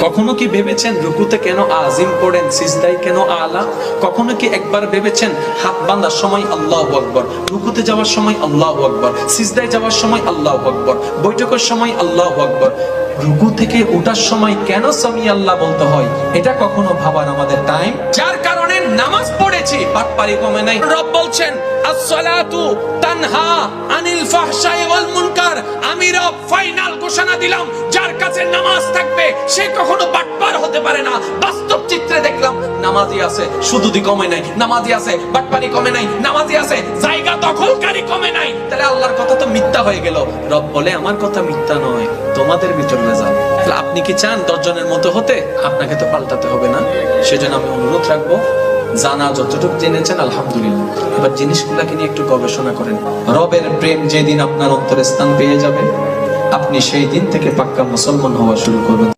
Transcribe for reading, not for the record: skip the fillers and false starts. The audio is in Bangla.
কখনো কি ভেবেছেন রুকুতে কেন আজিম পড়েন, সিজদায় কেন আলা? কখনো কি একবার ভেবেছেন হাত বাঁধার সময় আল্লাহু আকবার, রুকুতে যাওয়ার সময় আল্লাহু আকবার, সিজদায় যাওয়ার সময় আল্লাহু আকবার, বৈঠকের সময় আল্লাহু আকবার, রুকু থেকে ওঠার সময় কেন সামি আল্লাহ বলতে হয়? এটা কখনো ভাবার আমাদের টাইম? যার কারণে নামাজ পড়েছি বাটপারি কমে নাই। রব বলছেন as-salatu তানহা আনিল ফাহশাই ওয়াল মুনকার। আমি রব ফাইনাল ঘোষণা দিলাম, যার কাছে নামাজ থাকবে সে কখনো বাটপার হতে পারে না। বাস্তব চিত্রে দেখলাম নামাজি আছে, সুদুদি কমে নাই, নামাজি আছে, বাটপারি কমে নাই, নামাজি আছে, জায়গা দখলকারী কমে নাই। তাহলে আল্লাহর কথা তো মিথ্যা হয়ে গেল। রব বলে আমার কথা মিথ্যা নয়, তোমাদের ভিতর রেজাল্ট। তাহলে আপনি কি চান 10 জনের মতো হতে? আপনাকে তো পাল্টাতে হবে না। সেজন্য আমি অনুরোধ রাখবো, জানা যতটুকু জেনেছেন আলহামদুলিল্লাহ, এবার জিনিসগুলাকে নিয়ে একটু গবেষণা করেন। রবের প্রেম যেদিন আপনার অন্তরে স্থান পেয়ে যাবে, আপনি সেই দিন থেকে পাক্কা মুসলমান হওয়া শুরু করবেন।